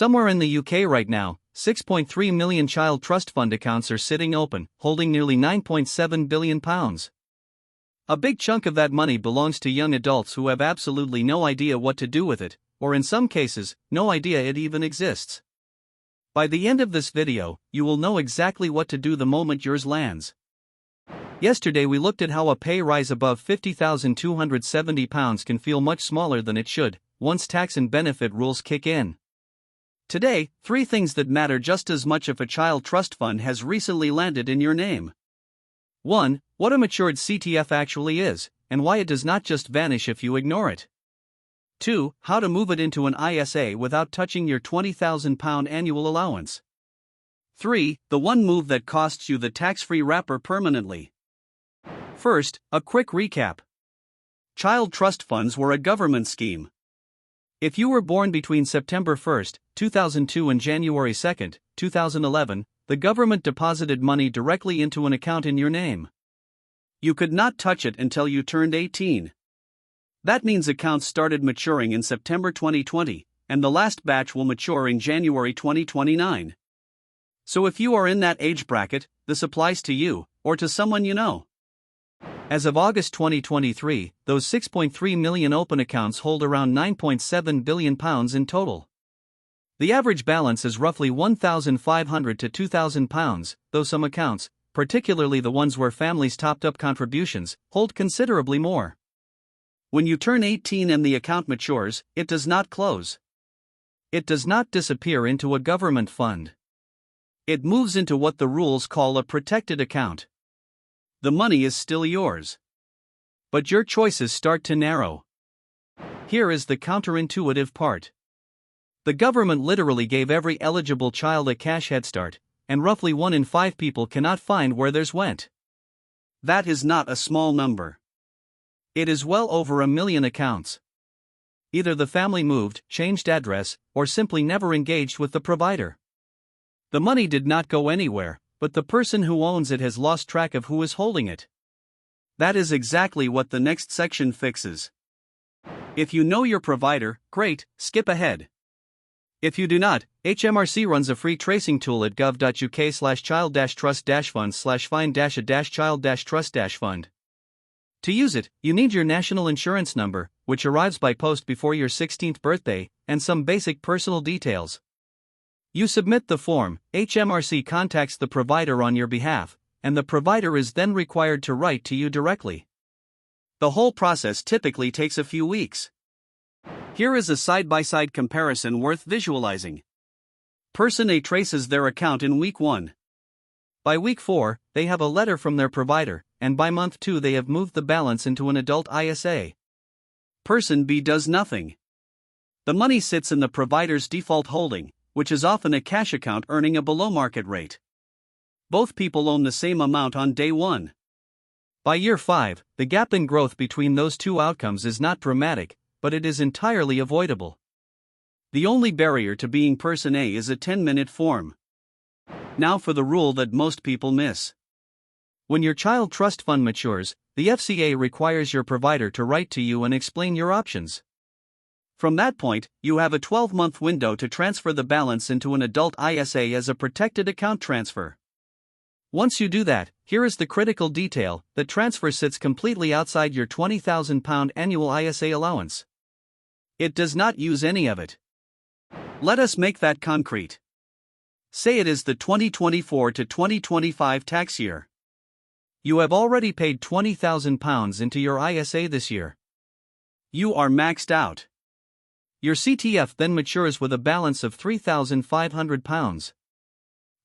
Somewhere in the UK right now, 6.3 million child trust fund accounts are sitting open, holding nearly £9.7 billion. A big chunk of that money belongs to young adults who have absolutely no idea what to do with it, or in some cases, no idea it even exists. By the end of this video, you will know exactly what to do the moment yours lands. Yesterday we looked at how a pay rise above £50,270 can feel much smaller than it should, once tax and benefit rules kick in. Today, 3 things that matter just as much if a child trust fund has recently landed in your name. 1. What a matured CTF actually is, and why it does not just vanish if you ignore it. 2. How to move it into an ISA without touching your £20,000 annual allowance. 3. The one move that costs you the tax-free wrapper permanently. First, a quick recap. Child trust funds were a government scheme. If you were born between September 1, 2002 and January 2, 2011, the government deposited money directly into an account in your name. You could not touch it until you turned 18. That means accounts started maturing in September 2020, and the last batch will mature in January 2029. So if you are in that age bracket, this applies to you, or to someone you know. As of August 2023, those 6.3 million open accounts hold around £9.7 billion in total. The average balance is roughly £1,500 to £2,000, though some accounts, particularly the ones where families topped up contributions, hold considerably more. When you turn 18 and the account matures, it does not close. It does not disappear into a government fund. It moves into what the rules call a protected account. The money is still yours. But your choices start to narrow. Here is the counterintuitive part. The government literally gave every eligible child a cash head start, and roughly 1 in 5 people cannot find where theirs went. That is not a small number. It is well over 1 million accounts. Either the family moved, changed address, or simply never engaged with the provider. The money did not go anywhere, but the person who owns it has lost track of who is holding it. That is exactly what the next section fixes. If you know your provider, great, skip ahead. If you do not, HMRC runs a free tracing tool at gov.uk/child-trust-fund/find-a-child-trust-fund. To use it, you need your national insurance number, which arrives by post before your 16th birthday, and some basic personal details. You submit the form, HMRC contacts the provider on your behalf, and the provider is then required to write to you directly. The whole process typically takes a few weeks. Here is a side-by-side comparison worth visualizing. Person A traces their account in week 1. By week 4, they have a letter from their provider, and by month 2 they have moved the balance into an adult ISA. Person B does nothing. The money sits in the provider's default holding, which is often a cash account earning a below-market rate. Both people own the same amount on day 1. By year 5, the gap in growth between those two outcomes is not dramatic, but it is entirely avoidable. The only barrier to being person A is a 10-minute form. Now for the rule that most people miss. When your child trust fund matures, the FCA requires your provider to write to you and explain your options. From that point, you have a 12-month window to transfer the balance into an adult ISA as a protected account transfer. Once you do that, here is the critical detail: the transfer sits completely outside your £20,000 annual ISA allowance. It does not use any of it. Let us make that concrete. Say it is the 2024 to 2025 tax year. You have already paid £20,000 into your ISA this year. You are maxed out. Your CTF then matures with a balance of £3,500.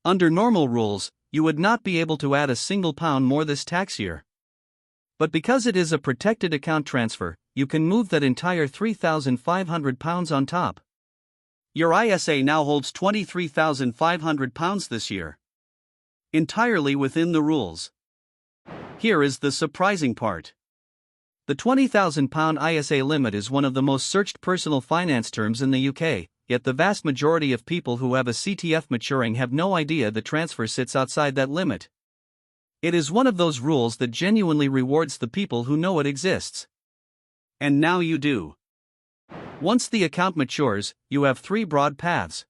Under normal rules, you would not be able to add a single pound more this tax year. But because it is a protected account transfer, you can move that entire £3,500 on top. Your ISA now holds £23,500 this year. Entirely within the rules. Here is the surprising part. The £20,000 ISA limit is one of the most searched personal finance terms in the UK, yet the vast majority of people who have a CTF maturing have no idea the transfer sits outside that limit. It is one of those rules that genuinely rewards the people who know it exists. And now you do. Once the account matures, you have 3 broad paths.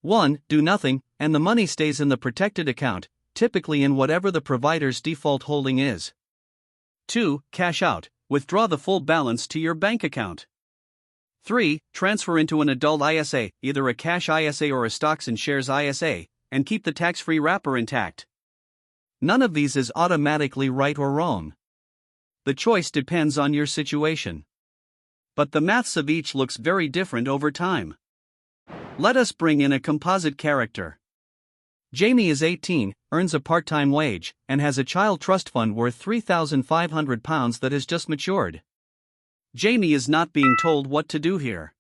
1. Do nothing, and the money stays in the protected account, typically in whatever the provider's default holding is. 2. Cash out, withdraw the full balance to your bank account. 3. Transfer into an adult ISA, either a cash ISA or a stocks and shares ISA, and keep the tax-free wrapper intact. None of these is automatically right or wrong. The choice depends on your situation. But the maths of each looks very different over time. Let us bring in a composite character. Jamie is 18, earns a part-time wage, and has a child trust fund worth £3,500 that has just matured. Jamie is not being told what to do here.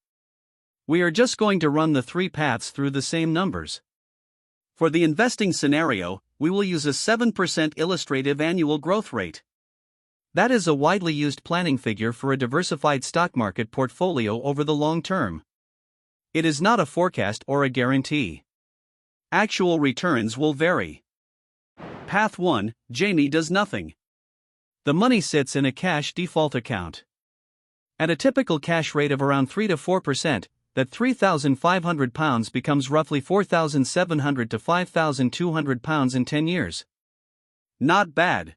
We are just going to run the three paths through the same numbers. For the investing scenario, we will use a 7% illustrative annual growth rate. That is a widely used planning figure for a diversified stock market portfolio over the long term. It is not a forecast or a guarantee. Actual returns will vary. Path 1, Jamie does nothing. The money sits in a cash default account. At a typical cash rate of around 3 to 4%, that £3,500 becomes roughly £4,700 to £5,200 in 10 years. Not bad.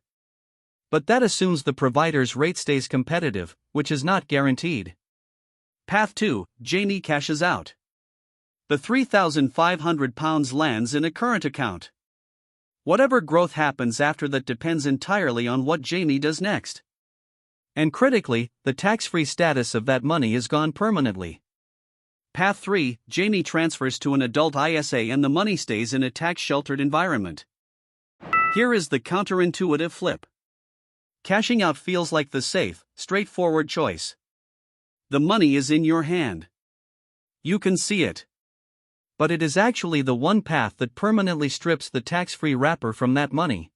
But that assumes the provider's rate stays competitive, which is not guaranteed. Path 2, Jamie cashes out. The £3,500 lands in a current account. Whatever growth happens after that depends entirely on what Jamie does next. And critically, the tax-free status of that money is gone permanently. Path 3, Jamie transfers to an adult ISA and the money stays in a tax-sheltered environment. Here is the counterintuitive flip. Cashing out feels like the safe, straightforward choice. The money is in your hand. You can see it. But it is actually the one path that permanently strips the tax-free wrapper from that money.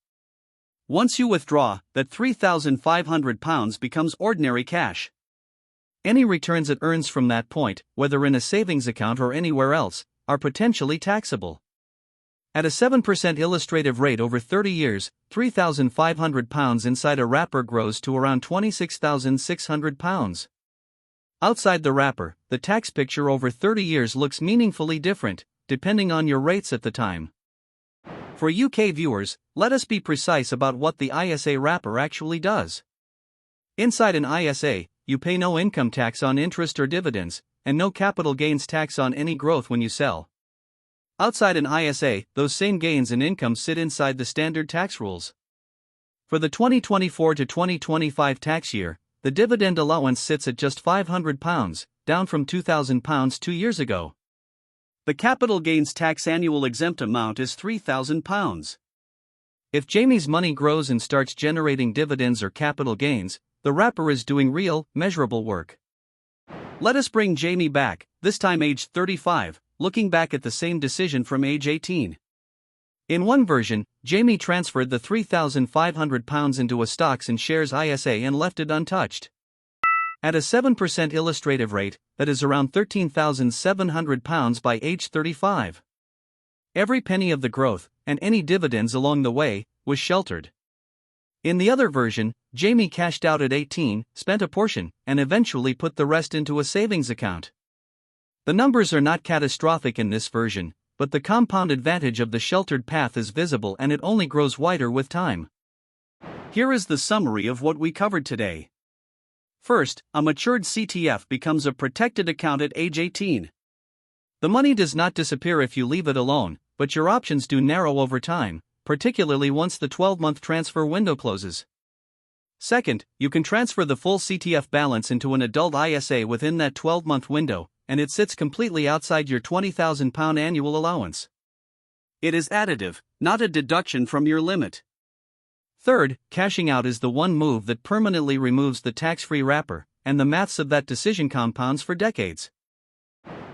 Once you withdraw, that £3,500 becomes ordinary cash. Any returns it earns from that point, whether in a savings account or anywhere else, are potentially taxable. At a 7% illustrative rate over 30 years, £3,500 inside a wrapper grows to around £26,600. Outside the wrapper, the tax picture over 30 years looks meaningfully different, depending on your rates at the time. For UK viewers, let us be precise about what the ISA wrapper actually does. Inside an ISA, you pay no income tax on interest or dividends, and no capital gains tax on any growth when you sell. Outside an ISA, those same gains and income sit inside the standard tax rules. For the 2024 to 2025 tax year, the dividend allowance sits at just £500, down from £2,000 2 years ago. The capital gains tax annual exempt amount is £3,000. If Jamie's money grows and starts generating dividends or capital gains, the wrapper is doing real, measurable work. Let us bring Jamie back, this time aged 35, looking back at the same decision from age 18. In one version, Jamie transferred the £3,500 into a stocks and shares ISA and left it untouched. At a 7% illustrative rate, that is around £13,700 by age 35. Every penny of the growth, and any dividends along the way, was sheltered. In the other version, Jamie cashed out at 18, spent a portion, and eventually put the rest into a savings account. The numbers are not catastrophic in this version, but the compound advantage of the sheltered path is visible and it only grows wider with time. Here is the summary of what we covered today. First, a matured CTF becomes a protected account at age 18. The money does not disappear if you leave it alone, but your options do narrow over time, particularly once the 12-month transfer window closes. Second, you can transfer the full CTF balance into an adult ISA within that 12-month window, and it sits completely outside your £20,000 annual allowance. It is additive, not a deduction from your limit. Third, cashing out is the one move that permanently removes the tax-free wrapper, and the maths of that decision compounds for decades.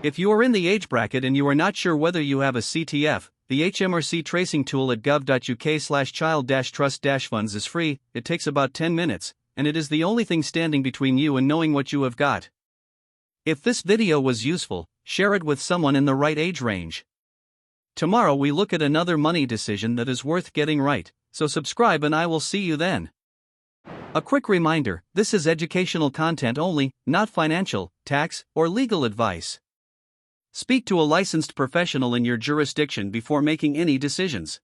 If you are in the age bracket and you are not sure whether you have a CTF, the HMRC tracing tool at gov.uk/child-trust-funds is free. It takes about 10 minutes, and it is the only thing standing between you and knowing what you have got. If this video was useful, share it with someone in the right age range. Tomorrow we look at another money decision that is worth getting right, so subscribe and I will see you then. A quick reminder, this is educational content only, not financial, tax, or legal advice. Speak to a licensed professional in your jurisdiction before making any decisions.